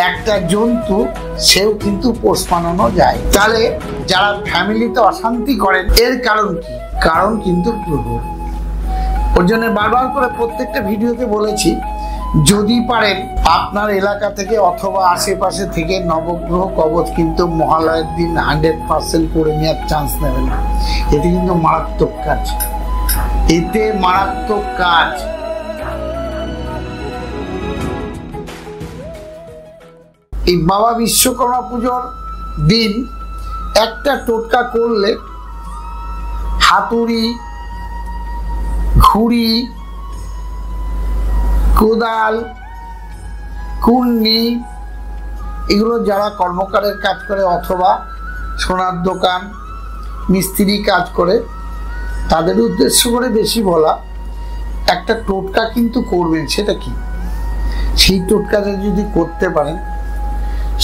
একটা জন্তু সেও কিন্তু পোষ মানানো যায়। তাহলে যারা ফ্যামিলিতে অশান্তি করেন এর কারণ কি? কারণ কিন্তু গ্রহ। ওর জন্য বারবার করে প্রত্যেকটা ভিডিওতে বলেছি, যদি পারেন আপনার এলাকা থেকে অথবা আশেপাশে থেকে নবগ্রহ কবচ কিন্তু মহালয়ের দিন 100% করে নেওয়ার চান্স নেবেন না। এতে কিন্তু মারাত্মক কাজ, এতে মারাত্মক কাজ। এই বাবা বিশ্বকর্মা পুজোর দিন একটা টোটকা করলে হাতুড়ি, ঘুড়ি, কোদাল, কুন্নি এগুলো যারা কর্মকারের কাজ করে অথবা সোনার দোকান, মিস্ত্রি কাজ করে তাদের উদ্দেশ্য করে বেশি বলা, একটা টোটকা কিন্তু করবেন। সেটা কি? সেই টোটকাটা যদি করতে পারেন,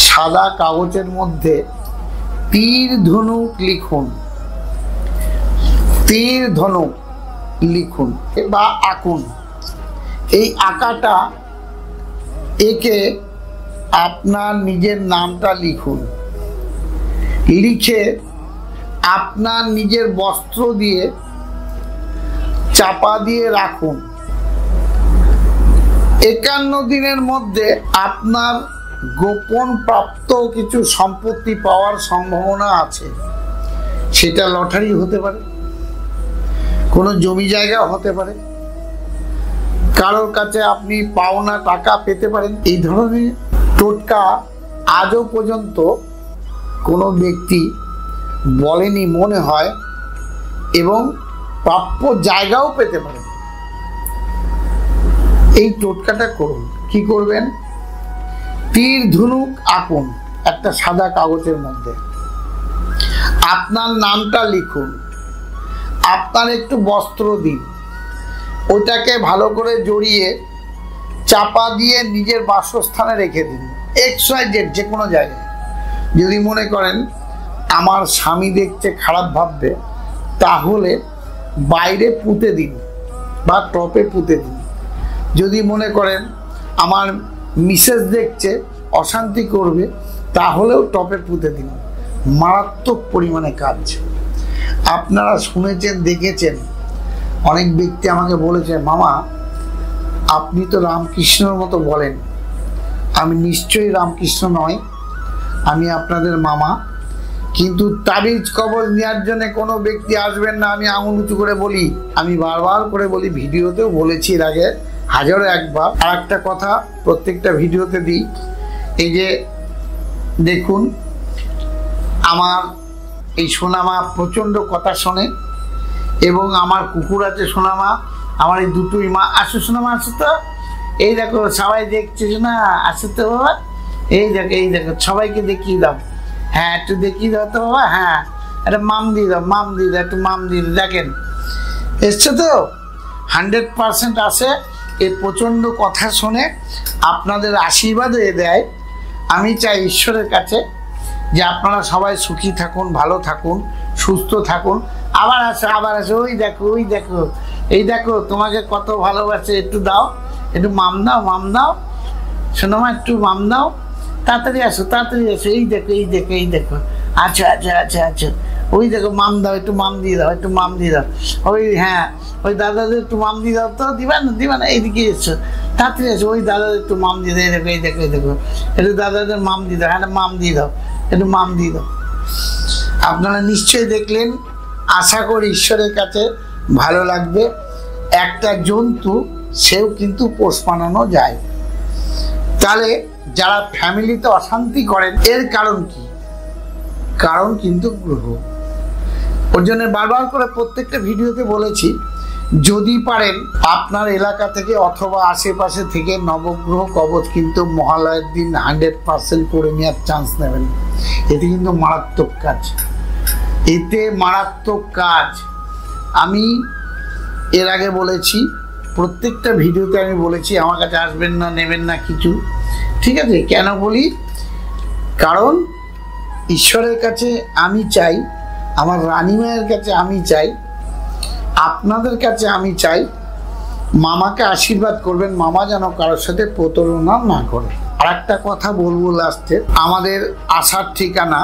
সাদা কাগজের মধ্যে তীর ধনুক লিখুন, তীর ধনুক লিখুন বা আঁকুন। এই আঁকাটা একে আপনার নিজের নামটা লিখুন, লিখে আপনার নিজের বস্ত্র দিয়ে চাপা দিয়ে রাখুন। 51 দিনের মধ্যে আপনার গোপন প্রাপ্ত কিছু সম্পত্তি পাওয়ার সম্ভাবনা আছে। সেটা লটারি হতে পারে, কোনো জমি জায়গা হতে পারে, কারোর কাছে আপনি পাওনা টাকা পেতে পারেন। এই ধরনের টোটকা আজও পর্যন্ত কোনো ব্যক্তি বলেনি মনে হয়, এবং প্রাপ্য জায়গাও পেতে পারেন। এই টোটকাটা করুন। কি করবেন? তীর ধনুক আঁকুন একটা সাদা কাগজের মধ্যে, আপনার নামটা লিখুন, আপনার একটু বস্ত্র দিন, ওইটাকে ভালো করে জড়িয়ে চাপা দিয়ে নিজের বাসস্থানে রেখে দিন। XYZ যে কোনো জায়গায়। যদি মনে করেন আমার স্বামী দেখছে খারাপ ভাববে, তাহলে বাইরে পুঁতে দিন বা টপে পুঁতে দিন। যদি মনে করেন আমার মিসেস দেখছে অশান্তি করবে, তাহলেও টপে পুঁতে দিন। মারাত্মক পরিমাণে কাজ। আপনারা শুনেছেন, দেখেছেন, অনেক ব্যক্তি আমাকে বলেছে, মামা আপনি তো রামকৃষ্ণর মতো বলেন। আমি নিশ্চয়ই রামকৃষ্ণ নয়, আমি আপনাদের মামা। কিন্তু তাবিজ কবজ নেওয়ার জন্য কোনো ব্যক্তি আসবেন না, আমি আঙুল উঁচু করে বলি। আমি বারবার করে বলি, ভিডিওতেও বলেছি এর আগে হাজারো একবার। আর একটা কথা প্রত্যেকটা ভিডিওতে দিই, এই যে দেখুন আমার এই সোনামা প্রচণ্ড কথা শোনে, এবং আমার কুকুর আছে সোনামা, আমার এই দুটোই মা। আসো সোনামা, আসো তো, এই দেখো সবাই দেখছিস না, আসো তো বাবা, এই দেখো, এই দেখো, সবাইকে দেখিয়ে দাও। হ্যাঁ একটু দেখিয়ে দাও তো বাবা, হ্যাঁ একটা মাম দিয়ে দাও, মাম দিয়ে দাও, একটু মাম দিয়ে দাও। দেখেন এসছে তো, 100% আসে। এই প্রচণ্ড কথা শোনে, আপনাদের আশীর্বাদ দেয়। আমি চাই ঈশ্বরের কাছে যে আপনারা সবাই সুখী থাকুন, ভালো থাকুন, সুস্থ থাকুন। আবার আসো, আবার আসো, ওই দেখো, ওই দেখো, এই দেখো তোমাকে কত ভালোবাসে, একটু দাও, একটু মাম দাও, মাম দাও শোনো মা, একটু মাম দাও, তাড়াতাড়ি আসো, তাড়াতাড়ি আসো, এই দেখো, এই দেখো, এই দেখো, আচ্ছা আচ্ছা আচ্ছা আচ্ছা, ওই দেখো মাম দাও, একটু মাম দিয়ে দাও, একটু মাম দিয়ে দাও। ওই হ্যাঁ, ওই দাদাদের একটু মাম দিয়ে দাও তো, দিবা না, দিবা না, এইদিকে এসছো, তাড়াতাড়ি আসো, ওই দাদাদের একটু মাম দিয়ে দাও, এই দেখো, এই দেখো, এই দেখো, একটু দাদাদের মাম দিয়ে দাও, হ্যাঁ মাম দিয়ে দাও, একটু মাম দিয়ে দাও। আপনারা নিশ্চয়ই দেখলেন, আশা করি ঈশ্বরের কাছে ভালো লাগবে। একটা জন্তু সেও কিন্তু পোষ মানানো যায়। তাহলে যারা ফ্যামিলিতে অশান্তি করেন এর কারণ কি? কারণ কিন্তু গ্রহ। ওর জন্য বারবার করে প্রত্যেকটা ভিডিওতে বলেছি, যদি পারেন আপনার এলাকা থেকে অথবা আশেপাশে থেকে নবগ্রহ কবচ কিন্তু মহালয়ের দিন 100% করে নেওয়ার চান্স নেবেন। এতে কিন্তু মারাত্মক কাজ, এতে মারাত্মক কাজ। আমি এর আগে বলেছি, প্রত্যেকটা ভিডিওতে আমি বলেছি, আমার কাছে আসবেন না, নেবেন না কিছু, ঠিক আছে? কেন বলি? কারণ ঈশ্বরের কাছে আমি চাই, আমার রানীমায়ের কাছে আমি চাই, আপনাদের কাছে আমি চাই, মামাকে আশীর্বাদ করবেন, মামা যেন কারোর সাথে প্রতারণা না করে। আর একটা কথা বলবো লাস্টে, আমাদের আসার ঠিকানা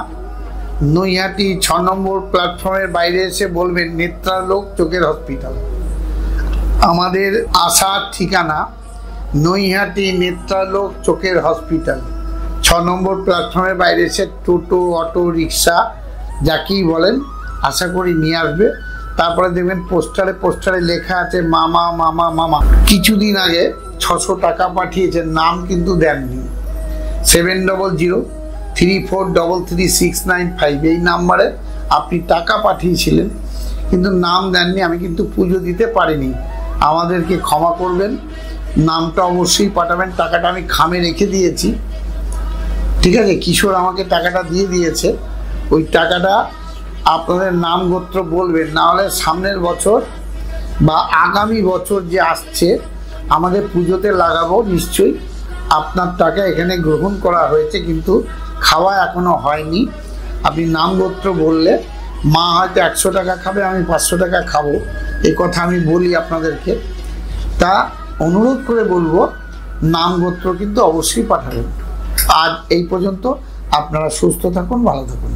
নৈহাটি 6 নম্বর প্ল্যাটফর্মের বাইরে এসে বলবেন নেত্রালোক চোখের হসপিটাল। আমাদের আসার ঠিকানা নৈহাটি নেত্রালোক চোখের হসপিটাল, 6 নম্বর প্ল্যাটফর্মের বাইরে এসে টোটো, অটো, রিক্সা যাকেই বলেন আশা করি নিয়ে আসবে। তারপরে দেখবেন পোস্টারে লেখা আছে মামা মামা মামা। কিছুদিন আগে 600 টাকা পাঠিয়েছেন, নাম কিন্তু দেননি। 7003433695 এই নাম্বারে আপনি টাকা পাঠিয়েছিলেন, কিন্তু নাম দেননি। আমি কিন্তু পুজো দিতে পারিনি, আমাদেরকে ক্ষমা করবেন। নামটা অবশ্যই পাঠাবেন। টাকাটা আমি খামে রেখে দিয়েছি, ঠিক আছে? কিশোর আমাকে টাকাটা দিয়ে দিয়েছে। ওই টাকাটা আপনাদের নাম গোত্র বলবেন, না হলে সামনের বছর বা আগামী বছর যে আসছে আমাদের পুজোতে লাগাবো নিশ্চয়ই। আপনার টাকা এখানে গ্রহণ করা হয়েছে, কিন্তু খাওয়া এখনো হয়নি। আপনি নাম গোত্র বললে মা হয়তো 100 টাকা খাবে, আমি 500 টাকা খাবো, এই কথা আমি বলি আপনাদেরকে। তা অনুরোধ করে বলবো নাম গোত্র কিন্তু অবশ্যই পাঠাবেন। আজ এই পর্যন্ত। আপনারা সুস্থ থাকুন, ভালো থাকুন।